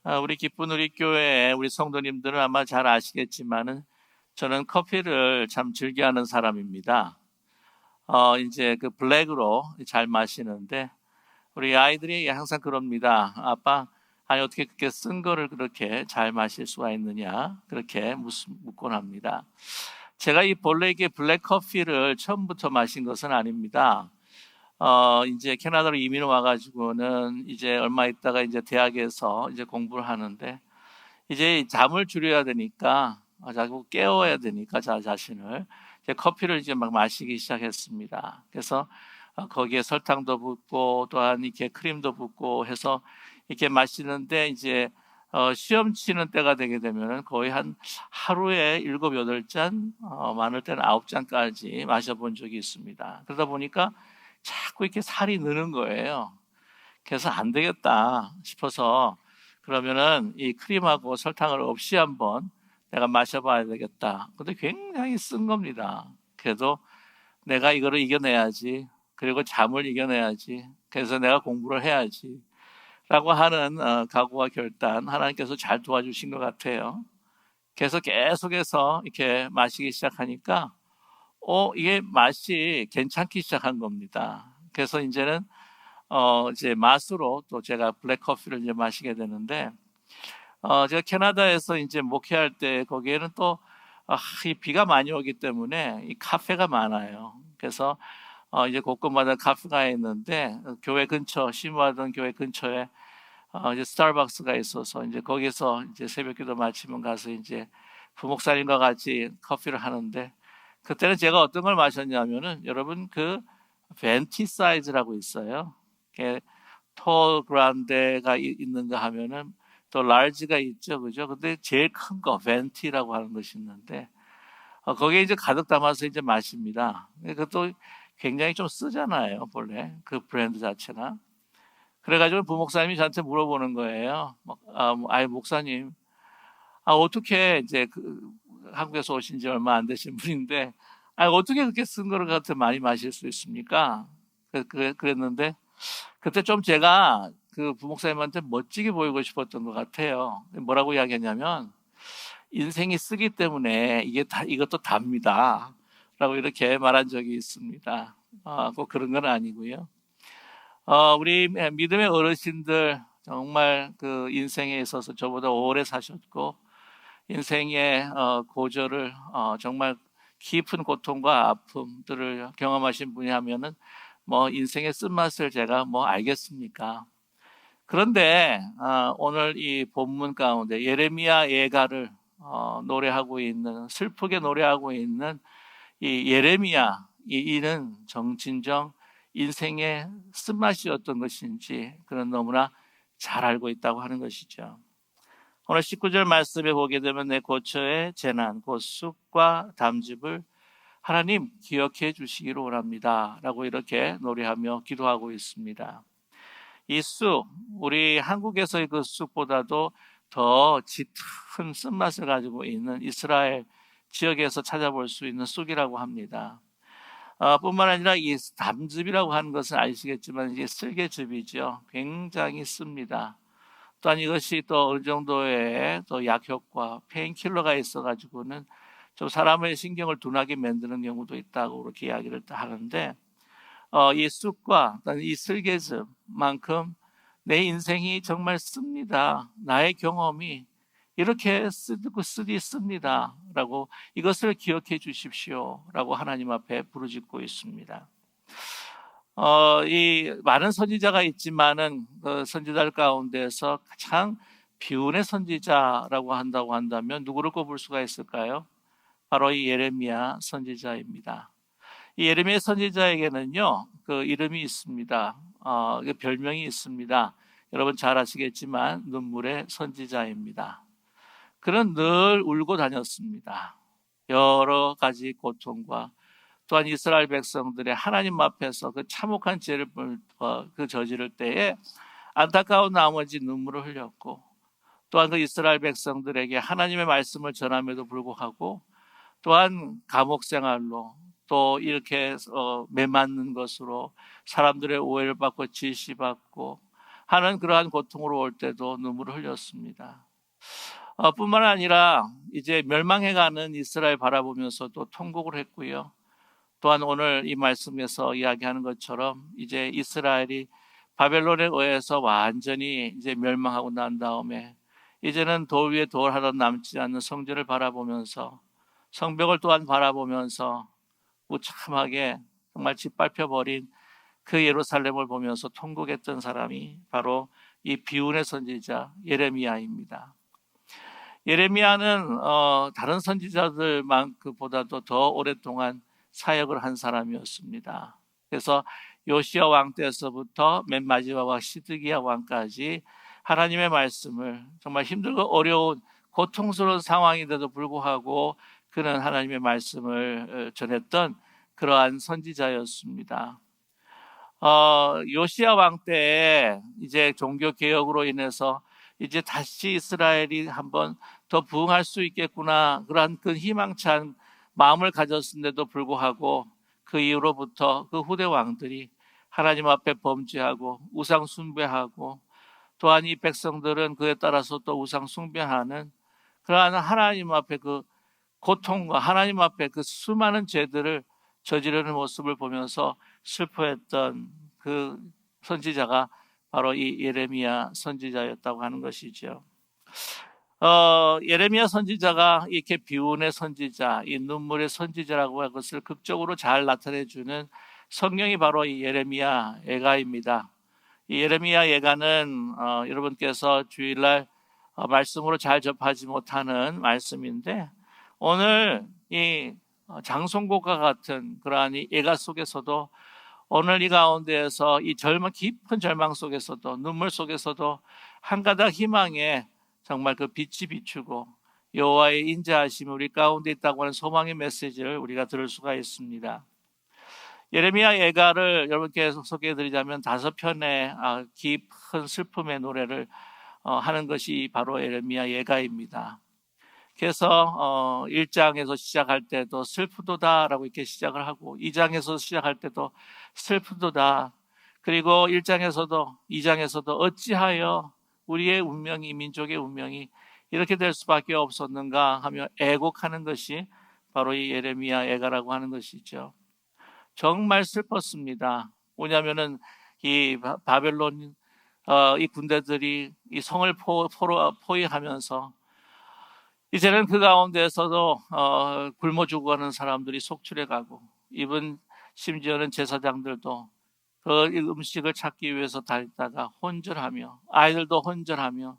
우리 기쁜 우리 교회 우리 성도님들은 아마 잘 아시겠지만은 저는 커피를 참 즐겨하는 사람입니다. 이제 그 블랙으로 잘 마시는데 우리 아이들이 항상 그럽니다. 아빠, 아니 어떻게 그렇게 쓴 거를 그렇게 잘 마실 수가 있느냐 그렇게 묻곤 합니다. 제가 이 본래 이게 블랙 커피를 처음부터 마신 것은 아닙니다. 이제 캐나다로 이민 와가지고는 이제 얼마 있다가 이제 대학에서 이제 공부를 하는데 이제 잠을 줄여야 되니까 자꾸 깨워야 되니까 자신을 이제 커피를 이제 막 마시기 시작했습니다. 그래서 거기에 설탕도 붓고 또한 이렇게 크림도 붓고 해서 이렇게 마시는데 이제 시험 치는 때가 되게 되면은 거의 한 하루에 7, 8잔, 많을 때는 9잔까지 마셔본 적이 있습니다. 그러다 보니까 자꾸 이렇게 살이 느는 거예요. 그래서 안 되겠다 싶어서 그러면은 이 크림하고 설탕을 없이 한번 내가 마셔봐야 되겠다. 근데 굉장히 쓴 겁니다. 그래도 내가 이거를 이겨내야지. 그리고 잠을 이겨내야지. 그래서 내가 공부를 해야지. 라고 하는 각오와 결단 하나님께서 잘 도와주신 것 같아요. 그래서 계속해서 이렇게 마시기 시작하니까 이게 맛이 괜찮기 시작한 겁니다. 그래서 이제는 이제 맛으로 또 제가 블랙 커피를 이제 마시게 되는데 제가 캐나다에서 이제 목회할 때 거기에는 또 이 비가 많이 오기 때문에 이 카페가 많아요. 그래서 이제 곳곳마다 카페가 있는데 교회 근처 심호하던 교회 근처에 이제 스타벅스가 있어서 이제 거기서 이제 새벽기도 마치면 가서 이제 부목사님과 같이 커피를 하는데 그때는 제가 어떤 걸 마셨냐면은 여러분 그 벤티 사이즈라고 있어요. 톨 그란데가 있는가 하면은 또 라지가 있죠, 그죠? 근데 제일 큰 거 벤티라고 하는 것이 있는데 거기에 이제 가득 담아서 이제 마십니다. 그것도 굉장히 좀 쓰잖아요, 본래 그 브랜드 자체가. 그래가지고 부목사님이 저한테 물어보는 거예요. 아이 목사님, 어떻게 이제 한국에서 오신 지 얼마 안 되신 분인데, 어떻게 그렇게 쓴 거를 그렇게 많이 마실 수 있습니까? 그랬는데 그때 좀 제가 그 부목사님한테 멋지게 보이고 싶었던 것 같아요. 뭐라고 이야기했냐면 인생이 쓰기 때문에 이것도 답니다. 라고 이렇게 말한 적이 있습니다. 꼭 그런 건 아니고요. 우리 믿음의 어르신들 정말 그 인생에 있어서 저보다 오래 사셨고 인생의 고절을 정말 깊은 고통과 아픔들을 경험하신 분이 하면은 뭐 인생의 쓴맛을 제가 뭐 알겠습니까? 그런데 오늘 이 본문 가운데 예레미야 예가를 노래하고 있는 슬프게 노래하고 있는 이 예레미야 이는 진정 인생의 쓴맛이었던 것인지 그는 너무나 잘 알고 있다고 하는 것이죠. 오늘 19절 말씀에 보게 되면 내 고초의 재난 곧 쑥과 담즙을 하나님 기억해 주시기로 원합니다 라고 이렇게 노래하며 기도하고 있습니다. 이 쑥, 우리 한국에서의 그 쑥보다도 더 짙은 쓴맛을 가지고 있는 이스라엘 지역에서 찾아볼 수 있는 쑥이라고 합니다. 뿐만 아니라 이 담즙이라고 하는 것은 아시겠지만 이게 쓸개즙이죠. 굉장히 씁니다. 또한 이것이 또 어느 정도의 또 약효과, 페인킬러가 있어가지고는 좀 사람의 신경을 둔하게 만드는 경우도 있다고 그렇게 이야기를 하는데 이 쑥과 이 쓸개즙만큼 내 인생이 정말 씁니다. 나의 경험이 이렇게 쓰디 씁니다. 라고 이것을 기억해 주십시오. 라고 하나님 앞에 부르짖고 있습니다. 이 많은 선지자가 있지만은 그 선지자들 가운데서 가장 비운의 선지자라고 한다면 누구를 꼽을 수가 있을까요? 바로 이 예레미야 선지자입니다. 이 예레미야 선지자에게는요, 그 이름이 있습니다. 별명이 있습니다. 여러분 잘 아시겠지만 눈물의 선지자입니다. 그는 늘 울고 다녔습니다. 여러 가지 고통과 또한 이스라엘 백성들의 하나님 앞에서 그 참혹한 죄를 그 저지를 때에 안타까운 나머지 눈물을 흘렸고 또한 그 이스라엘 백성들에게 하나님의 말씀을 전함에도 불구하고 또한 감옥 생활로 또 이렇게 매맞는 것으로 사람들의 오해를 받고 질시받고 하는 그러한 고통으로 올 때도 눈물을 흘렸습니다. 뿐만 아니라 이제 멸망해가는 이스라엘 바라보면서도 통곡을 했고요. 또한 오늘 이 말씀에서 이야기하는 것처럼 이제 이스라엘이 바벨론에 의해서 완전히 이제 멸망하고 난 다음에 이제는 돌 위에 돌 하나 남지 않는 성전을 바라보면서 성벽을 또한 바라보면서 무참하게 정말 짓밟혀버린 그 예루살렘을 보면서 통곡했던 사람이 바로 이 비운의 선지자 예레미야입니다. 예레미야는 다른 선지자들만큼보다도 더 오랫동안 사역을 한 사람이었습니다. 그래서 요시야 왕 때에서부터 맨 마지막 왕 시드기야 왕까지 하나님의 말씀을 정말 힘들고 어려운 고통스러운 상황인데도 불구하고 그는 하나님의 말씀을 전했던 그러한 선지자였습니다. 요시야 왕 때에 이제 종교 개혁으로 인해서 이제 다시 이스라엘이 한번 더 부흥할 수 있겠구나 그러한 그 희망찬 마음을 가졌음에도 불구하고 그 이후로부터 그 후대 왕들이 하나님 앞에 범죄하고 우상 숭배하고 또한 이 백성들은 그에 따라서 또 우상 숭배하는 그러한 하나님 앞에 그 고통과 하나님 앞에 그 수많은 죄들을 저지르는 모습을 보면서 슬퍼했던 그 선지자가 바로 이 예레미야 선지자였다고 하는 것이죠. 예레미야 선지자가 이렇게 비운의 선지자, 이 눈물의 선지자라고 할 것을 극적으로 잘 나타내주는 성경이 바로 이 예레미야 예가입니다. 이 예레미야 예가는 여러분께서 주일날 말씀으로 잘 접하지 못하는 말씀인데 오늘 이 장송곡과 같은 그러한 이 예가 속에서도 오늘 이 가운데에서 이 깊은 절망 속에서도 눈물 속에서도 한 가닥 희망에 정말 그 빛이 비추고 여호와의 인자하심이 우리 가운데 있다고 하는 소망의 메시지를 우리가 들을 수가 있습니다. 예레미야 예가를 여러분께 소개해드리자면 5편의 깊은 슬픔의 노래를 하는 것이 바로 예레미야 예가입니다. 그래서 1장에서 시작할 때도 슬프도다 라고 이렇게 시작을 하고 2장에서 시작할 때도 슬프도다, 그리고 1장에서도 2장에서도 어찌하여 우리의 운명이, 민족의 운명이 이렇게 될 수밖에 없었는가 하며 애곡하는 것이 바로 이 예레미야 예가라고 하는 것이죠. 정말 슬펐습니다. 뭐냐면은 이 바벨론 이 군대들이 이 성을 포위하면서 이제는 그 가운데에서도 굶어 죽어가는 사람들이 속출해가고 이번 심지어는 제사장들도 그 음식을 찾기 위해서 다니다가 혼절하며 아이들도 혼절하며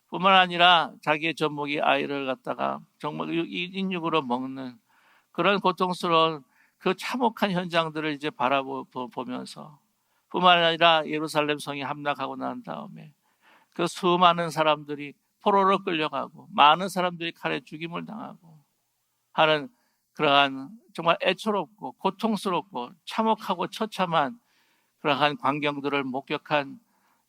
뿐만 아니라 자기의 젖먹이 아이를 갖다가 정말 인육으로 먹는 그런 고통스러운 그 참혹한 현장들을 이제 바라보면서 뿐만 아니라 예루살렘 성이 함락하고 난 다음에 그 수많은 사람들이 포로로 끌려가고 많은 사람들이 칼에 죽임을 당하고 하는 그러한 정말 애처롭고 고통스럽고 참혹하고 처참한 그러한 광경들을 목격한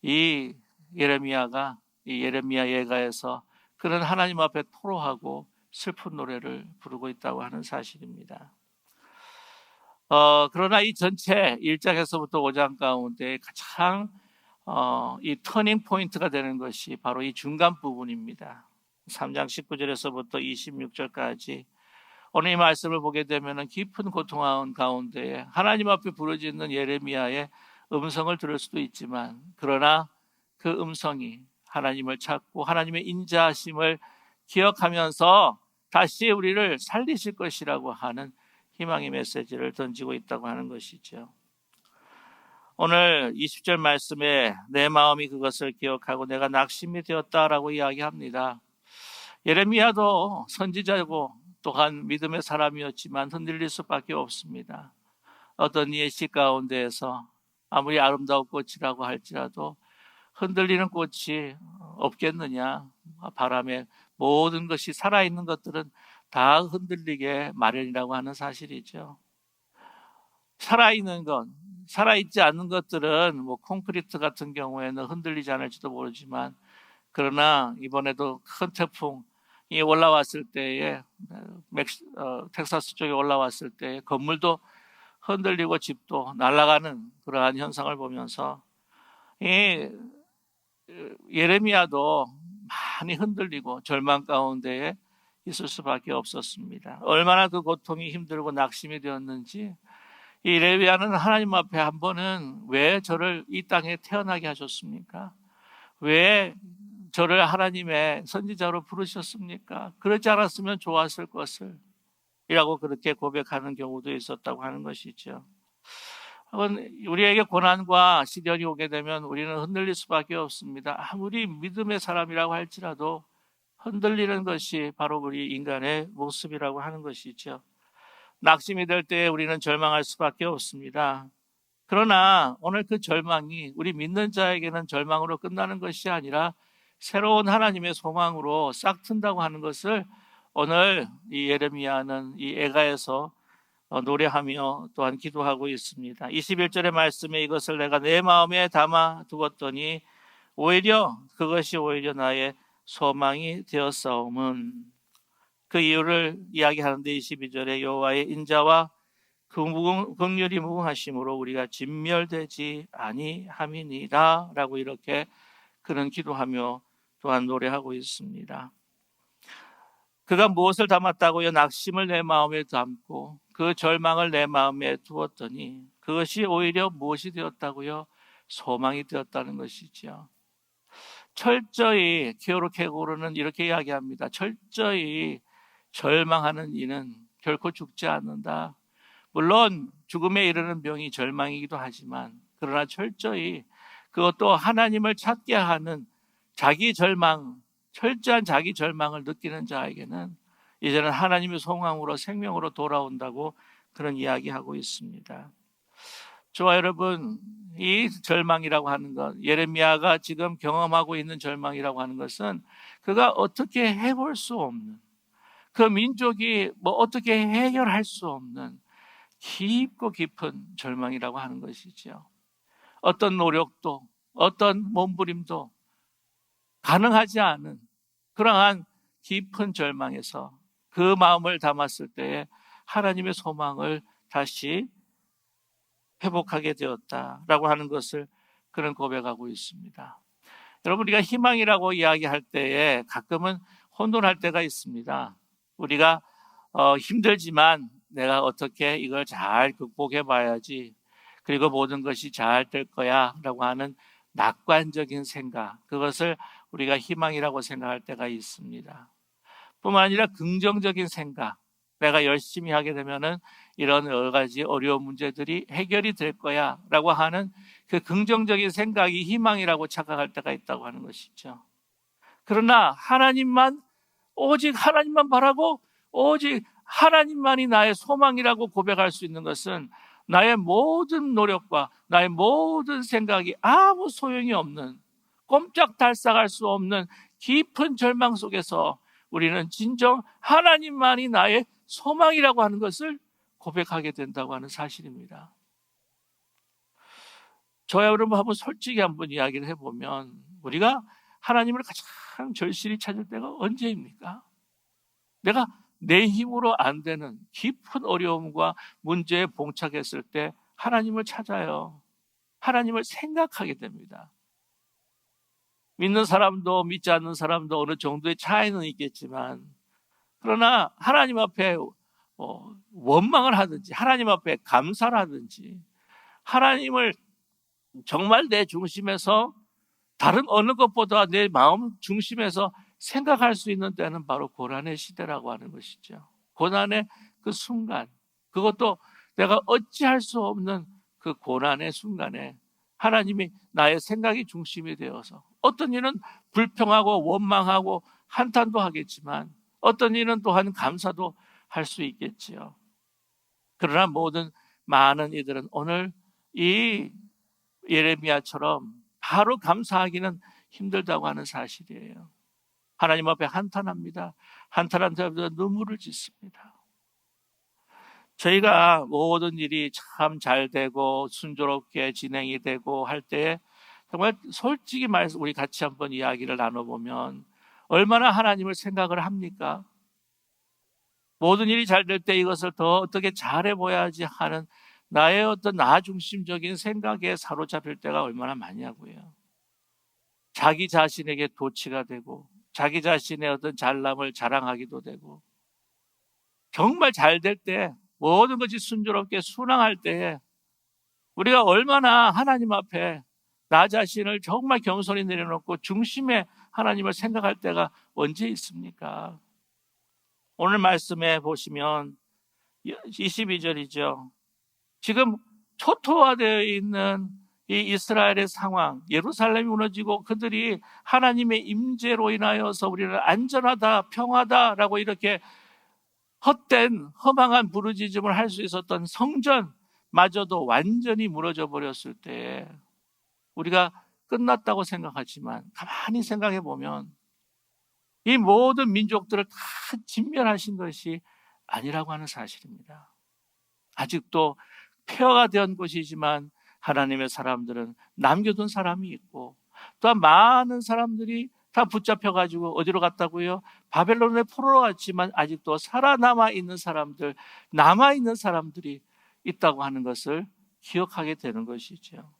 이 예레미야가 이 예레미야 예가에서 그는 하나님 앞에 토로하고 슬픈 노래를 부르고 있다고 하는 사실입니다. 그러나 이 전체 1장에서부터 5장 가운데 가장 이 터닝 포인트가 되는 것이 바로 이 중간 부분입니다. 3장 19절에서부터 26절까지 오늘 이 말씀을 보게 되면 깊은 고통 가운데 하나님 앞에 부르짖는 예레미야의 음성을 들을 수도 있지만 그러나 그 음성이 하나님을 찾고 하나님의 인자하심을 기억하면서 다시 우리를 살리실 것이라고 하는 희망의 메시지를 던지고 있다고 하는 것이죠. 오늘 20절 말씀에 내 마음이 그것을 기억하고 내가 낙심이 되었다라고 이야기합니다. 예레미야도 선지자고 또한 믿음의 사람이었지만 흔들릴 수밖에 없습니다. 어떤 예시 가운데에서 아무리 아름다운 꽃이라고 할지라도 흔들리는 꽃이 없겠느냐. 바람에 모든 것이 살아있는 것들은 다 흔들리게 마련이라고 하는 사실이죠. 살아있는 것, 살아있지 않는 것들은 뭐 콘크리트 같은 경우에는 흔들리지 않을지도 모르지만 그러나 이번에도 큰 태풍이 올라왔을 때에 텍사스 쪽에 올라왔을 때 건물도 흔들리고 집도 날아가는 그러한 현상을 보면서 이 예레미야도 많이 흔들리고 절망 가운데에 있을 수밖에 없었습니다. 얼마나 그 고통이 힘들고 낙심이 되었는지 이 예레미야는 하나님 앞에 한 번은 왜 저를 이 땅에 태어나게 하셨습니까? 왜 저를 하나님의 선지자로 부르셨습니까? 그렇지 않았으면 좋았을 것을 이라고 그렇게 고백하는 경우도 있었다고 하는 것이죠. 우리에게 고난과 시련이 오게 되면 우리는 흔들릴 수밖에 없습니다. 아무리 믿음의 사람이라고 할지라도 흔들리는 것이 바로 우리 인간의 모습이라고 하는 것이죠. 낙심이 될 때 우리는 절망할 수밖에 없습니다. 그러나 오늘 그 절망이 우리 믿는 자에게는 절망으로 끝나는 것이 아니라 새로운 하나님의 소망으로 싹튼다고 하는 것을 오늘 이 예레미야는 이 애가에서 노래하며 또한 기도하고 있습니다. 21절의 말씀에 이것을 내가 내 마음에 담아 두었더니 그것이 오히려 나의 소망이 되었사옴은, 그 이유를 이야기하는데 22절에 여호와의 인자와 그 긍휼이 무궁하심으로 우리가 진멸되지 아니함이니라 라고 이렇게 그는 기도하며 또한 노래하고 있습니다. 그가 무엇을 담았다고요? 낙심을 내 마음에 담고 그 절망을 내 마음에 두었더니 그것이 오히려 무엇이 되었다고요? 소망이 되었다는 것이죠. 철저히 기어로케고르는 이렇게 이야기합니다. 철저히 절망하는 이는 결코 죽지 않는다. 물론 죽음에 이르는 병이 절망이기도 하지만 그러나 철저히 그것도 하나님을 찾게 하는 철저한 자기 절망을 느끼는 자에게는 이제는 하나님의 소망으로 생명으로 돌아온다고 그런 이야기하고 있습니다. 저와 여러분, 이 절망이라고 하는 것, 예레미야가 지금 경험하고 있는 절망이라고 하는 것은 그가 어떻게 해볼 수 없는, 그 민족이 어떻게 해결할 수 없는 깊고 깊은 절망이라고 하는 것이죠. 어떤 노력도 어떤 몸부림도 가능하지 않은 그러한 깊은 절망에서 그 마음을 담았을 때에 하나님의 소망을 다시 회복하게 되었다라고 하는 것을 그는 고백하고 있습니다. 여러분, 우리가 희망이라고 이야기할 때에 가끔은 혼돈할 때가 있습니다. 우리가 힘들지만 내가 어떻게 이걸 잘 극복해 봐야지, 그리고 모든 것이 잘 될 거야 라고 하는 낙관적인 생각, 그것을 우리가 희망이라고 생각할 때가 있습니다. 뿐만 아니라 긍정적인 생각, 내가 열심히 하게 되면은 이런 여러 가지 어려운 문제들이 해결이 될 거야 라고 하는 그 긍정적인 생각이 희망이라고 착각할 때가 있다고 하는 것이죠. 그러나 오직 하나님만 바라고 오직 하나님만이 나의 소망이라고 고백할 수 있는 것은 나의 모든 노력과 나의 모든 생각이 아무 소용이 없는, 꼼짝달싹할 수 없는 깊은 절망 속에서 우리는 진정 하나님만이 나의 소망이라고 하는 것을 고백하게 된다고 하는 사실입니다. 저와 여러분 솔직히 한번 이야기를 해보면 우리가 하나님을 가장 절실히 찾을 때가 언제입니까? 내가 내 힘으로 안 되는 깊은 어려움과 문제에 봉착했을 때 하나님을 찾아요. 하나님을 생각하게 됩니다. 믿는 사람도 믿지 않는 사람도 어느 정도의 차이는 있겠지만, 그러나 하나님 앞에 원망을 하든지 하나님 앞에 감사를 하든지 하나님을 정말 내 중심에서 다른 어느 것보다 내 마음 중심에서 생각할 수 있는 때는 바로 고난의 시대라고 하는 것이죠. 고난의 그 순간, 그것도 내가 어찌할 수 없는 그 고난의 순간에 하나님이 나의 생각이 중심이 되어서 어떤 일은 불평하고 원망하고 한탄도 하겠지만 어떤 일은 또한 감사도 할 수 있겠지요. 그러나 많은 이들은 오늘 이 예레미야처럼 바로 감사하기는 힘들다고 하는 사실이에요. 하나님 앞에 한탄합니다. 한탄한 자보다 눈물을 짓습니다. 저희가 모든 일이 참 잘 되고 순조롭게 진행이 되고 할 때 정말 솔직히 말해서 우리 같이 한번 이야기를 나눠보면 얼마나 하나님을 생각을 합니까? 모든 일이 잘 될 때 이것을 더 어떻게 잘해봐야지 하는 나의 어떤 나 중심적인 생각에 사로잡힐 때가 얼마나 많냐고요. 자기 자신에게 도취가 되고 자기 자신의 어떤 잘남을 자랑하기도 되고 정말 잘 될 때 모든 것이 순조롭게 순항할 때에 우리가 얼마나 하나님 앞에 나 자신을 정말 겸손히 내려놓고 중심에 하나님을 생각할 때가 언제 있습니까? 오늘 말씀에 보시면 22절이죠. 지금 초토화되어 있는 이 이스라엘의 상황, 예루살렘이 무너지고 그들이 하나님의 임재로 인하여서 우리는 안전하다, 평화다라고 이렇게 헛된 허망한 부르짖음을 할 수 있었던 성전마저도 완전히 무너져 버렸을 때 우리가 끝났다고 생각하지만 가만히 생각해 보면 이 모든 민족들을 다 진멸하신 것이 아니라고 하는 사실입니다. 아직도 폐허가 된 곳이지만 하나님의 사람들은 남겨둔 사람이 있고 또한 많은 사람들이 다 붙잡혀가지고 어디로 갔다고요? 바벨론의 포로로 갔지만 아직도 살아남아 있는 사람들, 남아있는 사람들이 있다고 하는 것을 기억하게 되는 것이죠.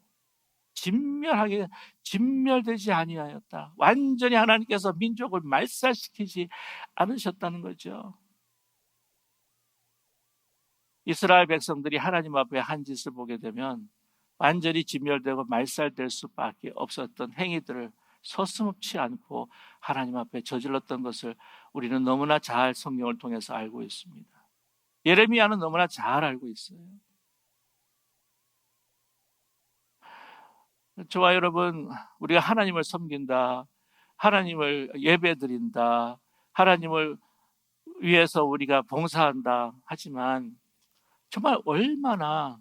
진멸되지 아니하였다. 완전히 하나님께서 민족을 말살시키지 않으셨다는 거죠. 이스라엘 백성들이 하나님 앞에 한 짓을 보게 되면 완전히 진멸되고 말살될 수밖에 없었던 행위들을 서슴없지 않고 하나님 앞에 저질렀던 것을 우리는 너무나 잘 성경을 통해서 알고 있습니다. 예레미야는 너무나 잘 알고 있어요. 저와 여러분, 우리가 하나님을 섬긴다, 하나님을 예배드린다, 하나님을 위해서 우리가 봉사한다 하지만 정말 얼마나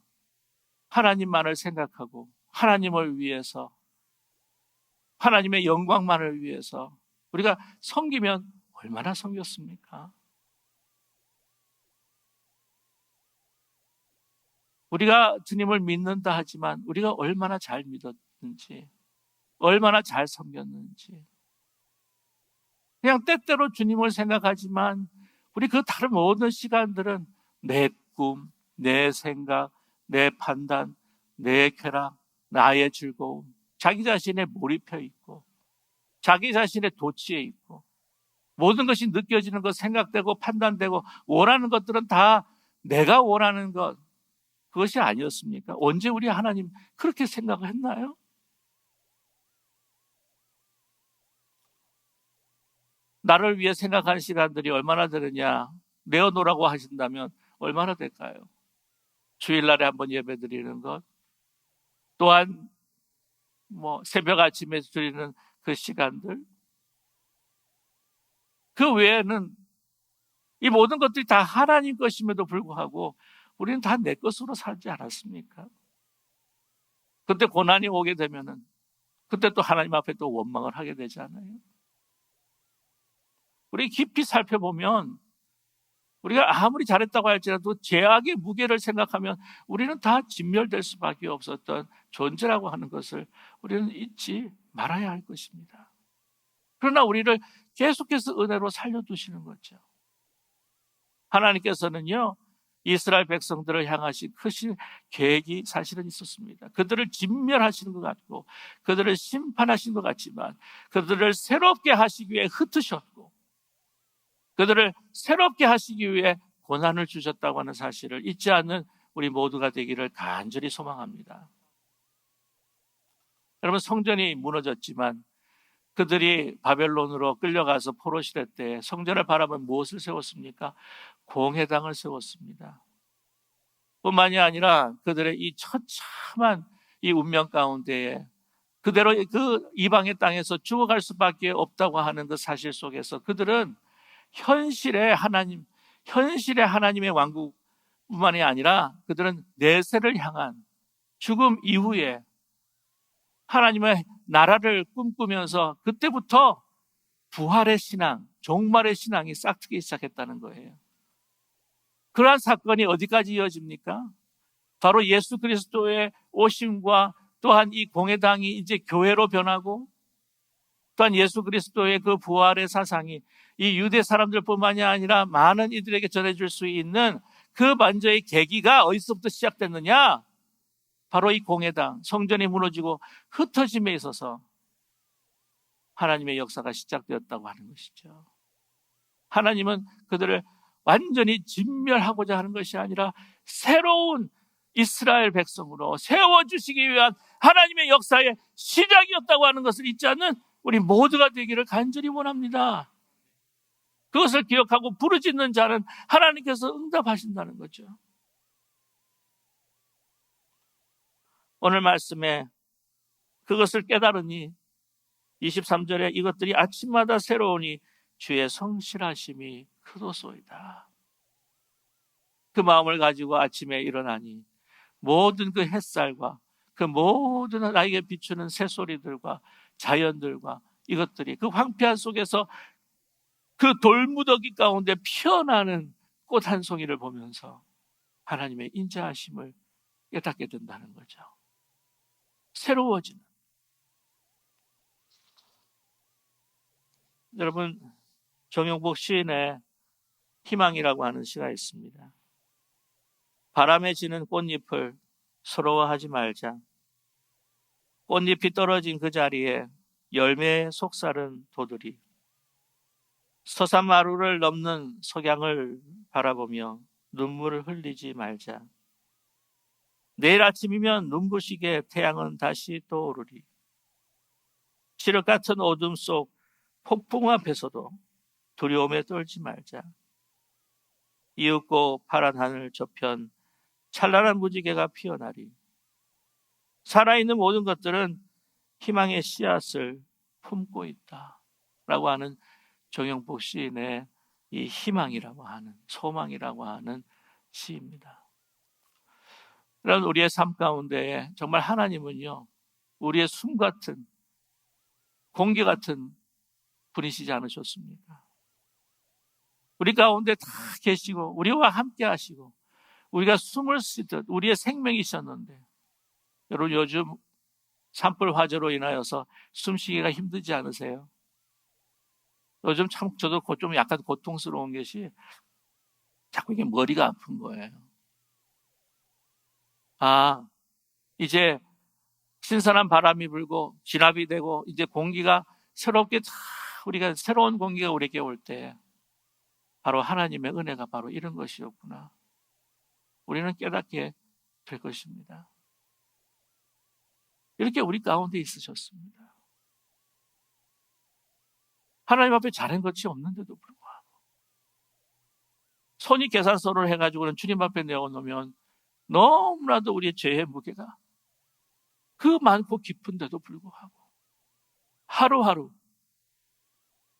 하나님만을 생각하고 하나님을 위해서 하나님의 영광만을 위해서 우리가 섬기면 얼마나 섬겼습니까? 우리가 주님을 믿는다 하지만 우리가 얼마나 잘 믿었는지, 얼마나 잘 섬겼는지. 그냥 때때로 주님을 생각하지만 우리 그 다른 모든 시간들은 내 꿈, 내 생각, 내 판단, 내 쾌락, 나의 즐거움, 자기 자신에 몰입해 있고 자기 자신의 도취에 있고 모든 것이 느껴지는 것, 생각되고 판단되고 원하는 것들은 다 내가 원하는 것, 그것이 아니었습니까? 언제 우리 하나님 그렇게 생각을 했나요? 나를 위해 생각하는 시간들이 얼마나 되느냐, 내어놓으라고 하신다면 얼마나 될까요? 주일날에 한번 예배 드리는 것, 또한 새벽 아침에 드리는 그 시간들, 그 외에는 이 모든 것들이 다 하나님 것임에도 불구하고 우리는 다 내 것으로 살지 않았습니까? 그때 고난이 오게 되면은 그때 또 하나님 앞에 또 원망을 하게 되잖아요. 우리 깊이 살펴보면 우리가 아무리 잘했다고 할지라도 죄악의 무게를 생각하면 우리는 다 진멸될 수밖에 없었던 존재라고 하는 것을 우리는 잊지 말아야 할 것입니다. 그러나 우리를 계속해서 은혜로 살려두시는 거죠. 하나님께서는요, 이스라엘 백성들을 향하신 크신 계획이 사실은 있었습니다. 그들을 진멸하시는 것 같고 그들을 심판하신 것 같지만 그들을 새롭게 하시기 위해 흩으셨고 그들을 새롭게 하시기 위해 고난을 주셨다고 하는 사실을 잊지 않는 우리 모두가 되기를 간절히 소망합니다. 여러분, 성전이 무너졌지만 그들이 바벨론으로 끌려가서 포로시대 때 성전을 바라보며 무엇을 세웠습니까? 공회당을 세웠습니다. 뿐만이 아니라 그들의 이 처참한 이 운명 가운데에 그대로 그 이방의 땅에서 죽어갈 수밖에 없다고 하는 그 사실 속에서 그들은 현실의 하나님의 왕국뿐만이 아니라 그들은 내세를 향한 죽음 이후에 하나님의 나라를 꿈꾸면서 그때부터 부활의 신앙, 종말의 신앙이 싹트기 시작했다는 거예요. 그러한 사건이 어디까지 이어집니까? 바로 예수 그리스도의 오심과 또한 이 공회당이 이제 교회로 변하고 또한 예수 그리스도의 그 부활의 사상이 이 유대 사람들뿐만이 아니라 많은 이들에게 전해줄 수 있는 그 먼저의 계기가 어디서부터 시작됐느냐? 바로 이 공회당, 성전이 무너지고 흩어짐에 있어서 하나님의 역사가 시작되었다고 하는 것이죠. 하나님은 그들을 완전히 진멸하고자 하는 것이 아니라 새로운 이스라엘 백성으로 세워주시기 위한 하나님의 역사의 시작이었다고 하는 것을 잊지 않는 우리 모두가 되기를 간절히 원합니다. 그것을 기억하고 부르짖는 자는 하나님께서 응답하신다는 거죠. 오늘 말씀에 그것을 깨달으니 23절에 이것들이 아침마다 새로우니 주의 성실하심이 크도소이다. 그 마음을 가지고 아침에 일어나니 모든 그 햇살과 그 모든 나에게 비추는 새소리들과 자연들과 이것들이 그 황폐한 속에서 그 돌무더기 가운데 피어나는 꽃 한 송이를 보면서 하나님의 인자하심을 깨닫게 된다는 거죠. 새로워지는. 여러분, 정용복 시인의 희망이라고 하는 시가 있습니다. 바람에 지는 꽃잎을 서러워하지 말자. 꽃잎이 떨어진 그 자리에 열매에 속살은 도들이 서산마루를 넘는 석양을 바라보며 눈물을 흘리지 말자. 내일 아침이면 눈부시게 태양은 다시 떠오르리. 칠흑 같은 어둠 속 폭풍 앞에서도 두려움에 떨지 말자. 이윽고 파란 하늘 저편 찬란한 무지개가 피어나리. 살아있는 모든 것들은 희망의 씨앗을 품고 있다 라고 하는 정용복 시인의 이 희망이라고 하는, 소망이라고 하는 시입니다. 그런 우리의 삶 가운데에 정말 하나님은요, 우리의 숨 같은, 공기 같은 분이시지 않으셨습니까? 우리 가운데 다 계시고 우리와 함께 하시고 우리가 숨을 쉬듯 우리의 생명이셨는데, 여러분 요즘 산불 화재로 인하여서 숨쉬기가 힘들지 않으세요? 요즘 참 저도 좀 약간 고통스러운 것이 자꾸 이게 머리가 아픈 거예요. 이제 신선한 바람이 불고 진압이 되고 이제 공기가 새롭게 다 우리가 새로운 공기가 우리에게 올 때 바로 하나님의 은혜가 바로 이런 것이었구나. 우리는 깨닫게 될 것입니다. 이렇게 우리 가운데 있으셨습니다. 하나님 앞에 잘한 것이 없는데도 불구하고 손이 계산서를 해가지고는 주님 앞에 내어놓으면 너무나도 우리의 죄의 무게가 그 많고 깊은데도 불구하고 하루하루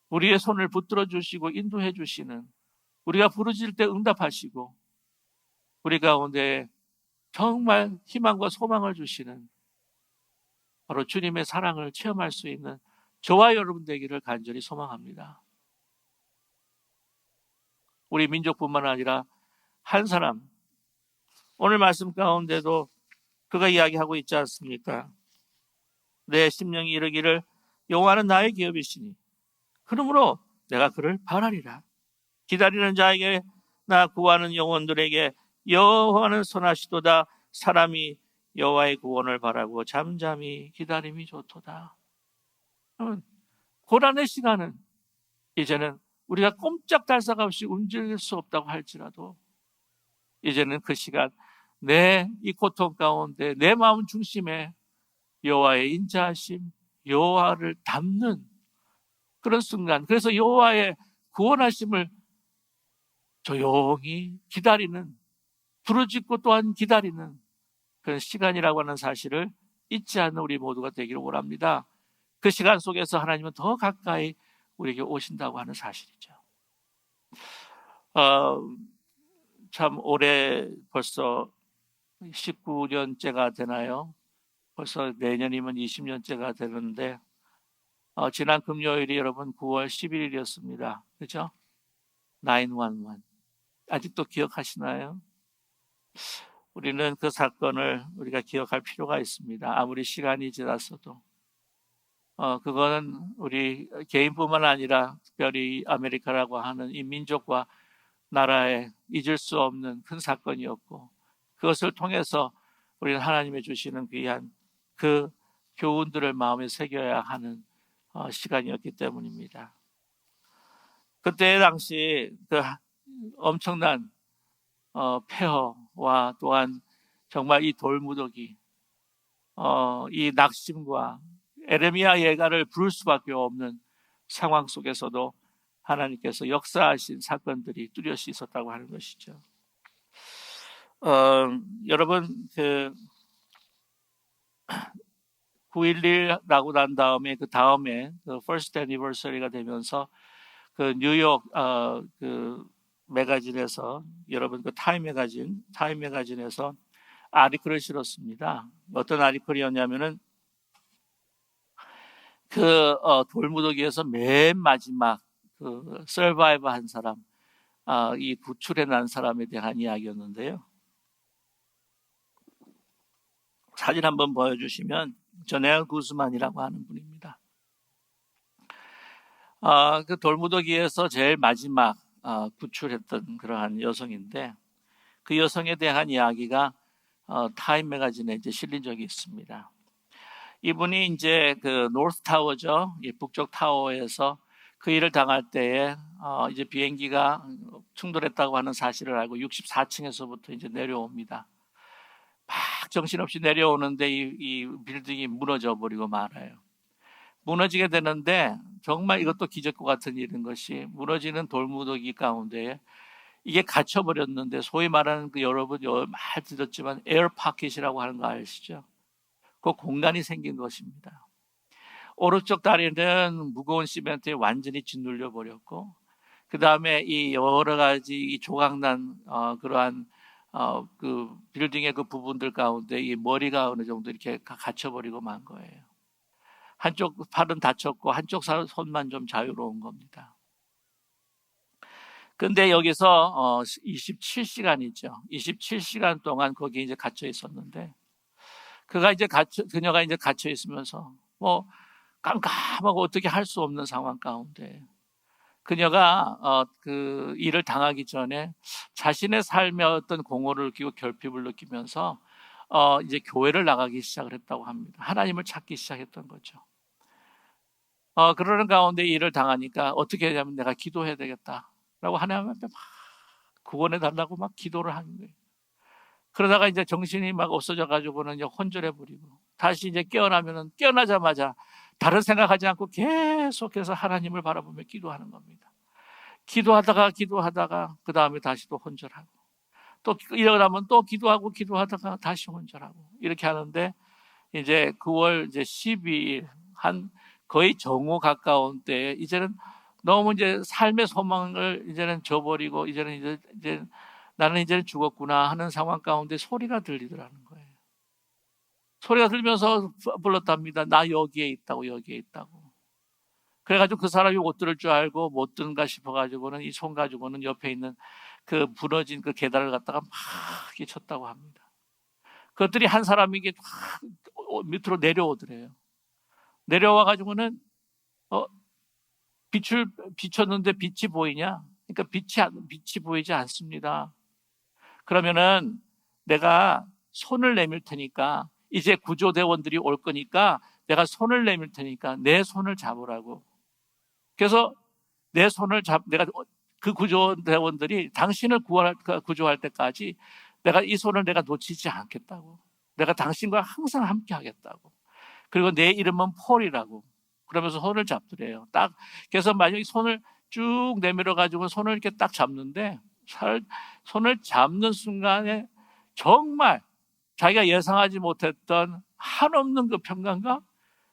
우리의 손을 붙들어 주시고 인도해 주시는, 우리가 부르짖을 때 응답하시고 우리 가운데 정말 희망과 소망을 주시는 바로 주님의 사랑을 체험할 수 있는 저와 여러분 되기를 간절히 소망합니다. 우리 민족뿐만 아니라 한 사람, 오늘 말씀 가운데도 그가 이야기하고 있지 않습니까? 내 심령이 이르기를 여호와는 나의 기업이시니 그러므로 내가 그를 바라리라. 기다리는 자에게 나 구하는 영혼들에게 여호와는 선하시도다. 사람이 여호와의 구원을 바라고 잠잠히 기다림이 좋도다. 고난의 시간은 이제는 우리가 꼼짝달싹 없이 움직일 수 없다고 할지라도 이제는 그 시간, 내 이 고통 가운데 내 마음 중심에 여호와의 인자하심, 여호와를 담는 그런 순간, 그래서 여호와의 구원하심을 조용히 기다리는, 부르짖고 또한 기다리는 그런 시간이라고 하는 사실을 잊지 않는 우리 모두가 되기를 원합니다. 그 시간 속에서 하나님은 더 가까이 우리에게 오신다고 하는 사실이죠. 참 올해 벌써 19년째가 되나요? 벌써 내년이면 20년째가 되는데 지난 금요일이 여러분 9월 11일이었습니다. 그렇죠? 911 아직도 기억하시나요? 우리는 그 사건을 우리가 기억할 필요가 있습니다. 아무리 시간이 지났어도 그거는 우리 개인뿐만 아니라 특별히 아메리카라고 하는 이 민족과 나라에 잊을 수 없는 큰 사건이었고, 그것을 통해서 우리는 하나님의 주시는 귀한 그 교훈들을 마음에 새겨야 하는 시간이었기 때문입니다. 그때 당시 그 엄청난 폐허와 또한 정말 이 돌무더기, 이 낙심과 에레미야 예가를 부를 수밖에 없는 상황 속에서도 하나님께서 역사하신 사건들이 뚜렷이 있었다고 하는 것이죠. 여러분, 9.11 난 다음에 그 first anniversary가 되면서 그 뉴욕 그 매거진에서, 여러분 그 타임 매거진에서 아티클을 실었습니다. 어떤 아티클이었냐면은 돌무더기에서 맨 마지막 서바이브 한 사람, 이 구출해 난 사람에 대한 이야기였는데요. 사진 한번 보여주시면 저네일 구스만이라고 하는 분입니다. 그 돌무더기에서 제일 마지막 구출했던 그러한 여성인데, 그 여성에 대한 이야기가 타임 매거진에 이제 실린 적이 있습니다. 이분이 이제 그 노스 타워죠, 북쪽 타워에서 그 일을 당할 때에 이제 비행기가 충돌했다고 하는 사실을 알고 64층에서부터 이제 내려옵니다. 막 정신없이 내려오는데 이 빌딩이 무너져 버리고 말아요. 무너지게 되는데 정말 이것도 기적과 같은 일인 것이, 무너지는 돌무더기 가운데에 이게 갇혀버렸는데, 소위 말하는 여러분 말 들었지만 에어파켓이라고 하는 거 아시죠? 그 공간이 생긴 것입니다. 오른쪽 다리는 무거운 시멘트에 완전히 짓눌려 버렸고, 그 다음에 이 여러 가지 이 조각난 그러한 그 빌딩의 그 부분들 가운데 이 머리가 어느 정도 이렇게 갇혀버리고 만 거예요. 한쪽 팔은 다쳤고 한쪽 손만 좀 자유로운 겁니다. 근데 여기서 27시간이죠. 27시간 동안 거기에 이제 갇혀 있었는데, 그녀가 이제 갇혀 있으면서 뭐 깜깜하고 어떻게 할 수 없는 상황 가운데, 그녀가 그 일을 당하기 전에 자신의 삶의 어떤 공허를 느끼고 결핍을 느끼면서 이제 교회를 나가기 시작을 했다고 합니다. 하나님을 찾기 시작했던 거죠. 그러는 가운데 일을 당하니까 어떻게 하냐면, 내가 기도해야 되겠다라고 하나님 앞에 막 구원해 달라고 막 기도를 하는 거예요. 그러다가 이제 정신이 막 없어져 가지고는 이제 혼절해 버리고, 다시 이제 깨어나자마자 다른 생각하지 않고 계속해서 하나님을 바라보며 기도하는 겁니다. 기도하다가 그 다음에 다시 또 혼절하고, 또 일어나면 또 기도하다가 다시 혼절하고, 이렇게 하는데 이제 9월 이제 12일 한 거의 정오 가까운 때에 이제는 너무 이제 삶의 소망을 이제는 저버리고, 이제 나는 이제는 죽었구나 하는 상황 가운데 소리가 들리더라는 거예요. 소리가 들면서 불렀답니다. 나 여기에 있다고. 그래가지고 그 사람이 못 들을 줄 알고 못 듣는가 싶어가지고는 이 손 가지고는 옆에 있는 그 부러진 그 계단을 갖다가 막 쳤다고 합니다. 그것들이 한 사람이 이게 밑으로 내려오더래요. 내려와가지고는 빛을 비췄는데 빛이 보이냐? 그러니까 빛이 보이지 않습니다. 그러면은 내가 손을 내밀 테니까, 이제 구조대원들이 올 거니까 내가 손을 내밀 테니까 내 손을 잡으라고. 그래서 내 손을 내가 그 구조대원들이 당신을 구조할 때까지 내가 이 손을 내가 놓치지 않겠다고. 내가 당신과 항상 함께 하겠다고. 그리고 내 이름은 폴이라고. 그러면서 손을 잡더래요. 딱. 그래서 만약에 손을 쭉 내밀어 가지고 손을 이렇게 딱 잡는데, 손을 잡는 순간에 정말 자기가 예상하지 못했던 한없는 그 평강과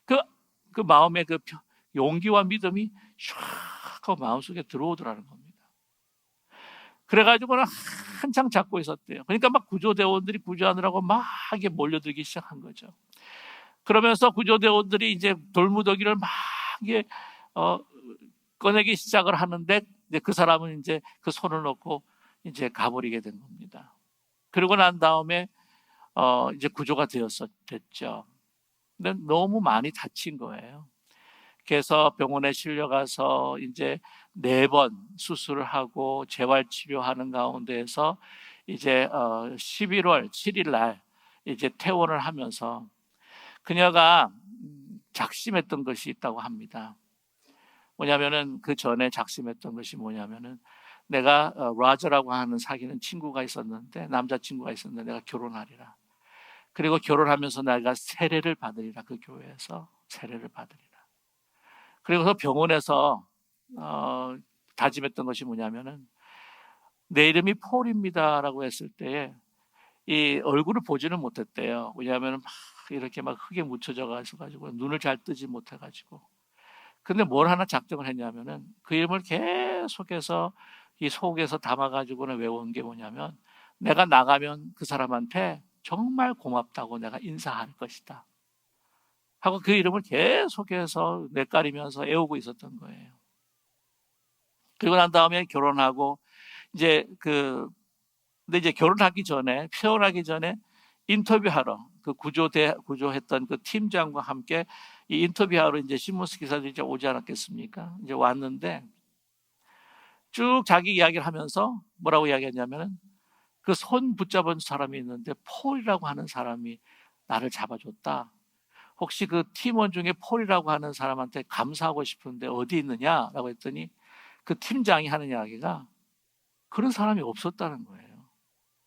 그 마음의 그 용기와 믿음이 샥 하고 마음속에 들어오더라는 겁니다. 그래가지고는 한창 잡고 있었대요. 그러니까 막 구조대원들이 구조하느라고 막 이게 몰려들기 시작한 거죠. 그러면서 구조대원들이 이제 돌무더기를 막 이게 꺼내기 시작을 하는데, 이제 그 사람은 이제 그 손을 놓고 이제 가버리게 된 겁니다. 그러고 난 다음에 이제 구조가 됐죠. 근데 너무 많이 다친 거예요. 그래서 병원에 실려가서 이제 4번 수술을 하고 재활치료하는 가운데에서 이제 11월 7일 날 이제 퇴원을 하면서, 그녀가 작심했던 것이 있다고 합니다. 뭐냐면은 그 전에 작심했던 것이 뭐냐면은 내가 라저라고 하는 사귀는 친구가 있었는데, 남자친구가 있었는데 내가 결혼하리라. 그리고 결혼하면서 내가 세례를 받으리라. 그 교회에서 세례를 받으리라. 그리고서 병원에서 다짐했던 것이 뭐냐면은 내 이름이 폴입니다라고 했을 때에 이 얼굴을 보지는 못했대요. 왜냐하면 막 이렇게 막 흙에 묻혀져 가지고 눈을 잘 뜨지 못해 가지고. 근데 뭘 하나 작정을 했냐면은 그 이름을 계속해서 이 속에서 담아 가지고는 외운 게 뭐냐면 내가 나가면 그 사람한테 정말 고맙다고 내가 인사할 것이다 하고 그 이름을 계속해서 뇌까리면서 애우고 있었던 거예요. 그리고 난 다음에 결혼하고 이제 근데 이제 결혼하기 전에, 표현하기 전에 인터뷰하러 그 구조했던 그 팀장과 함께 이 인터뷰하러 이제 신문스 기사들이 이제 오지 않았겠습니까? 이제 왔는데 쭉 자기 이야기를 하면서 뭐라고 이야기했냐면은 그 손 붙잡은 사람이 있는데 폴이라고 하는 사람이 나를 잡아줬다. 혹시 그 팀원 중에 폴이라고 하는 사람한테 감사하고 싶은데 어디 있느냐라고 했더니 그 팀장이 하는 이야기가 그런 사람이 없었다는 거예요.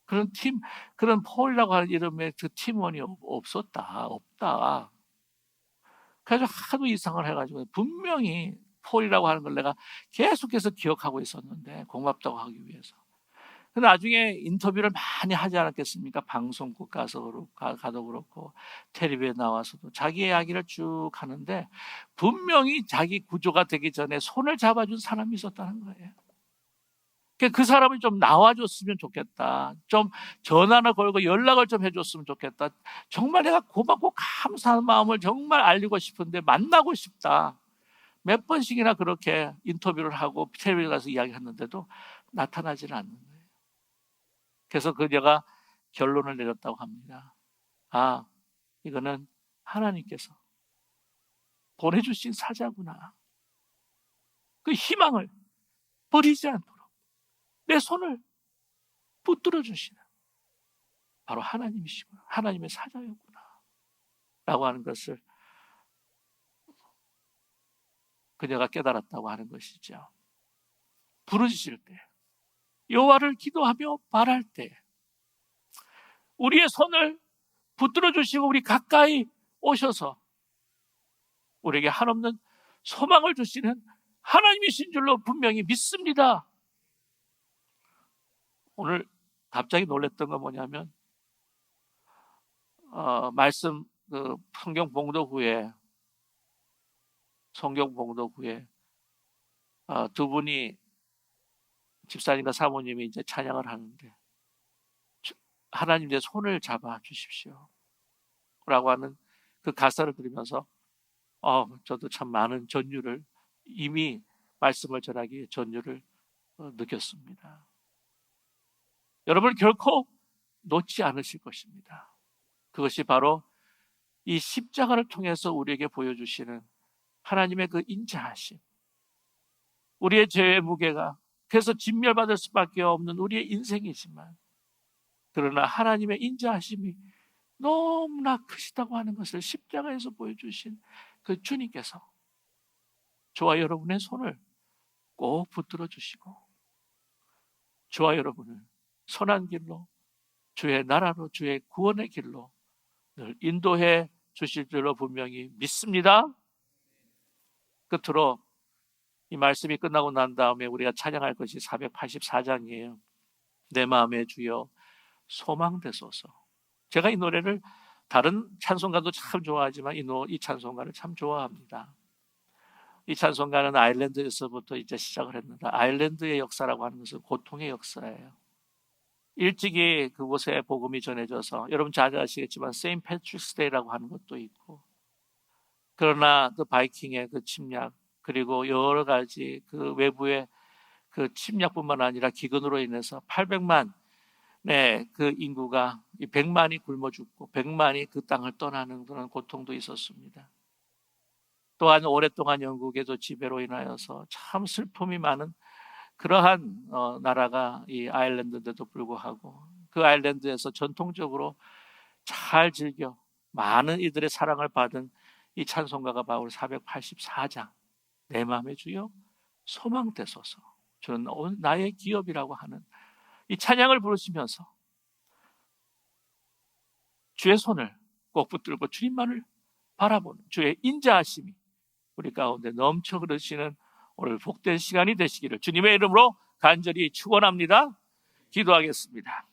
그런 폴이라고 하는 이름의 그 팀원이 없다. 그래서 하도 이상을 해가지고 분명히 폴이라고 하는 걸 내가 계속해서 기억하고 있었는데 고맙다고 하기 위해서. 근데 나중에 인터뷰를 많이 하지 않았겠습니까? 방송국 가도 그렇고 텔레비에 나와서도 자기 이야기를 쭉 하는데 분명히 자기 구조가 되기 전에 손을 잡아준 사람이 있었다는 거예요. 그 사람이 좀 나와줬으면 좋겠다. 좀 전화를 걸고 연락을 좀 해줬으면 좋겠다. 정말 내가 고맙고 감사한 마음을 정말 알리고 싶은데 만나고 싶다. 몇 번씩이나 그렇게 인터뷰를 하고 텔레비에 가서 이야기했는데도 나타나지는 않는 거예요. 그래서 그녀가 결론을 내렸다고 합니다. 아, 이거는 하나님께서 보내주신 사자구나. 그 희망을 버리지 않도록 내 손을 붙들어 주시는 바로 하나님이시구나. 하나님의 사자였구나. 라고 하는 것을 그녀가 깨달았다고 하는 것이죠. 부르짖을 때, 여호와를 기도하며 바랄 때 우리의 손을 붙들어 주시고 우리 가까이 오셔서 우리에게 한없는 소망을 주시는 하나님이신 줄로 분명히 믿습니다. 오늘 갑자기 놀랐던 건 뭐냐면 말씀 성경 봉독 후에 두 분이 집사님과 사모님이 이제 찬양을 하는데 하나님 내 손을 잡아 주십시오 라고 하는 그 가사를 들으면서 저도 참 많은 전율을 이미 말씀을 전하기에 전율을 느꼈습니다. 여러분 결코 놓지 않으실 것입니다. 그것이 바로 이 십자가를 통해서 우리에게 보여주시는 하나님의 그 인자하심, 우리의 죄의 무게가 그래서 진멸받을 수밖에 없는 우리의 인생이지만 그러나 하나님의 인자하심이 너무나 크시다고 하는 것을 십자가에서 보여주신 그 주님께서 저와 여러분의 손을 꼭 붙들어 주시고 저와 여러분을 선한 길로 주의 나라로 주의 구원의 길로 늘 인도해 주실 줄로 분명히 믿습니다. 끝으로 이 말씀이 끝나고 난 다음에 우리가 찬양할 것이 484장이에요. 내 마음에 주여 소망되소서. 제가 이 노래를 다른 찬송가도 참 좋아하지만 이 찬송가를 참 좋아합니다. 이 찬송가는 아일랜드에서부터 이제 시작을 했는데 아일랜드의 역사라고 하는 것은 고통의 역사예요. 일찍이 그곳에 복음이 전해져서 여러분 잘 아시겠지만 세인트 패트릭스 데이라고 하는 것도 있고 그러나 그 바이킹의 그 침략 그리고 여러 가지 그 외부의 그 침략뿐만 아니라 기근으로 인해서 800만 그 인구가 100만이 굶어 죽고 100만이 그 땅을 떠나는 그런 고통도 있었습니다. 또한 오랫동안 영국에도 지배로 인하여서 참 슬픔이 많은 그러한 나라가 이 아일랜드인데도 불구하고 그 아일랜드에서 전통적으로 잘 즐겨 많은 이들의 사랑을 받은 이 찬송가가 바울 484장 내 마음의 주여 소망되소서 주는 나의 기업이라고 하는 이 찬양을 부르시면서 주의 손을 꼭 붙들고 주님만을 바라보는 주의 인자하심이 우리 가운데 넘쳐 흐르시는 오늘 복된 시간이 되시기를 주님의 이름으로 간절히 축원합니다. 기도하겠습니다.